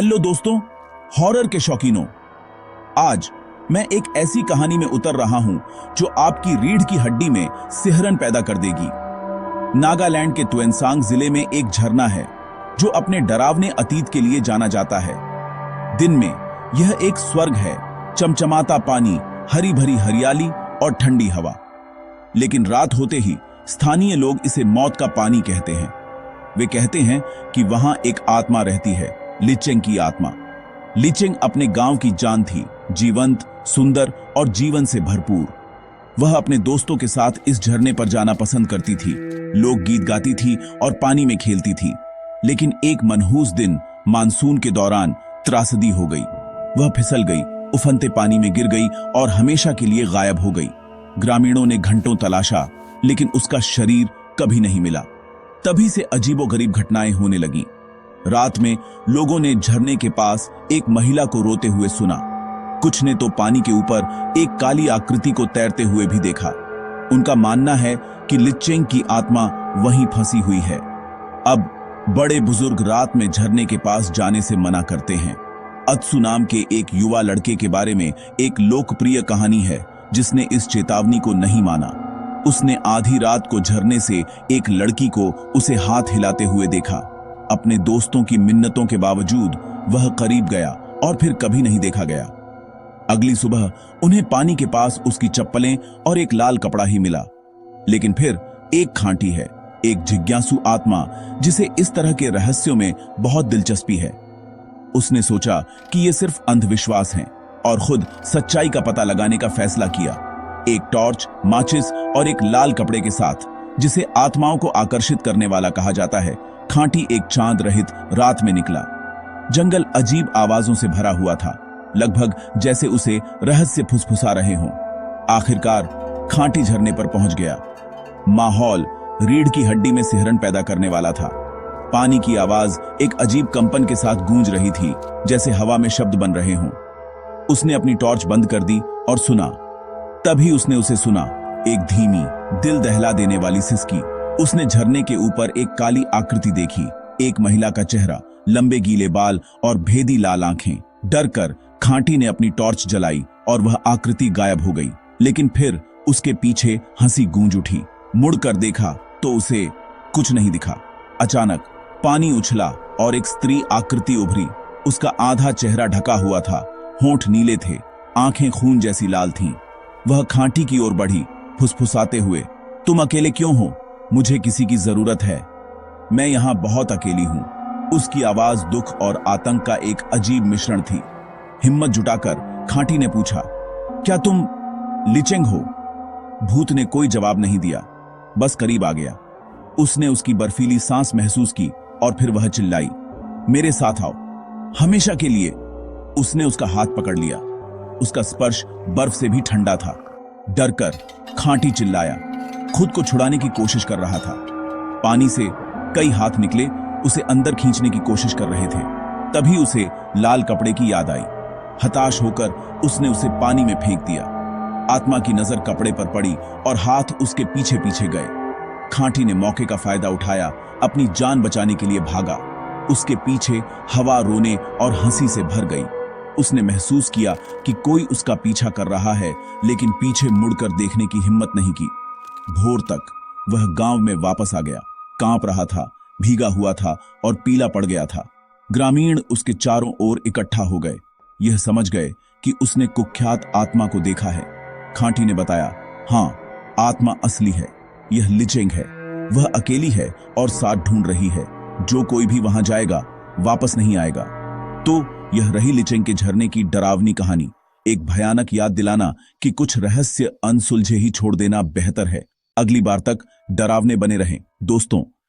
Hello दोस्तों, horror के शौकीनों, आज मैं एक ऐसी कहानी में उतर रहा हूं जो आपकी रीढ़ की हड्डी में सिहरन पैदा कर देगी। नागालैंड के तुएनसांग जिले में एक झरना है जो अपने डरावने अतीत के लिए जाना जाता है। दिन में यह एक स्वर्ग है, चमचमाता पानी, हरी भरी हरियाली और ठंडी हवा। लेकिन रात होते ही स्थानीय लोग इसे मौत का पानी कहते हैं। वे कहते हैं कि वहां एक आत्मा रहती है, लिचेंग की आत्मा। लिचेंग अपने गांव की जान थी, जीवंत, सुंदर और जीवन से भरपूर। वह अपने दोस्तों के साथ इस झरने पर जाना पसंद करती थी। लोग गीत गाती थी और पानी में खेलती थी। लेकिन एक मनहूस दिन मानसून के दौरान त्रासदी हो गई। वह फिसल गई, उफनते पानी में गिर गई और हमेशा के लिए गायब हो गई। ग्रामीणों ने घंटों तलाशा, लेकिन उसका शरीर कभी नहीं मिला। तभी से अजीबोगरीब घटनाएं होने लगीं। रात में लोगों ने झरने के पास एक महिला को रोते हुए सुना। कुछ ने तो पानी के ऊपर एक काली आकृति को तैरते हुए भी देखा। उनका मानना है कि लिचेंग की आत्मा वहीं फंसी हुई है। अब बड़े बुजुर्ग रात में झरने के पास जाने से मना करते हैं। अत्सु नाम के एक युवा लड़के के बारे में एक लोकप्रिय कहानी है जिसने इस चेतावनी को नहीं माना। उसने आधी रात को झरने से एक लड़की को उसे हाथ हिलाते हुए देखा। अपने दोस्तों की मिन्नतों के बावजूद वह करीब गया और फिर कभी नहीं देखा गया। अगली सुबह उन्हें पानी के पास उसकी चप्पलें और एक लाल कपड़ा ही मिला। लेकिन फिर एक खांटी है, एक जिज्ञासु आत्मा जिसे इस तरह के रहस्यों में बहुत दिलचस्पी है। उसने सोचा कि ये सिर्फ अंधविश्वास हैं और खुद सच्चाई का पता लगाने का फैसला किया। एक टॉर्च, माचिस और एक लाल कपड़े के साथ, जिसे आत्माओं को आकर्षित करने वाला कहा जाता है, खांटी एक चांद रहित रात में निकला। जंगल अजीब आवाजों से भरा हुआ था, लगभग जैसे उसे रहस्य फुसफुसा रहे हों। आखिरकार खांटी झरने पर पहुंच गया। माहौल रीढ़ की हड्डी में सिहरन पैदा करने वाला था। पानी की आवाज एक अजीब कंपन के साथ गूंज रही थी, जैसे हवा में शब्द बन रहे हों। उसने अपनी टॉर्च बंद कर दी और सुना। तभी उसने उसे सुना, एक धीमी, दिल दहला देने वाली सिसकी। उसने झरने के ऊपर एक काली आकृति देखी, एक महिला का चेहरा, लंबे गीले बाल और भेदी लाल आंखें। डरकर खांटी ने अपनी टॉर्च जलाई और वह आकृति गायब हो गई। लेकिन फिर उसके पीछे हंसी गूंज उठी। मुड़कर देखा तो उसे कुछ नहीं दिखा। अचानक पानी उछला और एक स्त्री आकृति उभरी। उसका आधा चेहरा ढका हुआ था, होंठ नीले थे, आंखें खून जैसी लाल थीं। वह खांटी की ओर बढ़ी, फुसफुसाते हुए, तुम अकेले क्यों हो? मुझे किसी की जरूरत है, मैं यहां बहुत अकेली हूं। उसकी आवाज दुख और आतंक का एक अजीब मिश्रण थी। हिम्मत जुटाकर खांटी ने पूछा, क्या तुम लिचेंग हो? भूत ने कोई जवाब नहीं दिया, बस करीब आ गया। उसने उसकी बर्फीली सांस महसूस की और फिर वह चिल्लाई, मेरे साथ आओ, हमेशा के लिए। उसने उसका हाथ पकड़ लिया। उसका स्पर्श बर्फ से भी ठंडा था। डरकर खांटी चिल्लाया, खुद को छुड़ाने की कोशिश कर रहा था। पानी से कई हाथ निकले, उसे अंदर खींचने की कोशिश कर रहे थे। तभी उसे लाल कपड़े की याद आई। हताश होकर उसने उसे पानी में फेंक दिया। आत्मा की नजर कपड़े पर पड़ी और हाथ उसके पीछे पीछे गए। खांटी ने मौके का फायदा उठाया, अपनी जान बचाने के लिए भागा। उसके पीछे हवा रोने और हंसी से भर गई। उसने महसूस किया कि कोई उसका पीछा कर रहा है, लेकिन पीछे मुड़कर देखने की हिम्मत नहीं की। भोर तक वह गांव में वापस आ गया, कांप रहा था, भीगा हुआ था और पीला पड़ गया था। ग्रामीण उसके चारों ओर इकट्ठा हो गए। यह समझ गए कि उसने कुख्यात आत्मा को देखा है। खांटी ने बताया, हां, आत्मा असली है, यह लिचेंग है। वह अकेली है और साथ ढूंढ रही है। जो कोई भी वहां जाएगा वापस नहीं आएगा। तो यह रही लिचेंग के झरने की डरावनी कहानी, एक भयानक याद दिलाना कि कुछ रहस्य अनसुलझे ही छोड़ देना बेहतर है। अगली बार तक डरावने बने रहें। दोस्तों,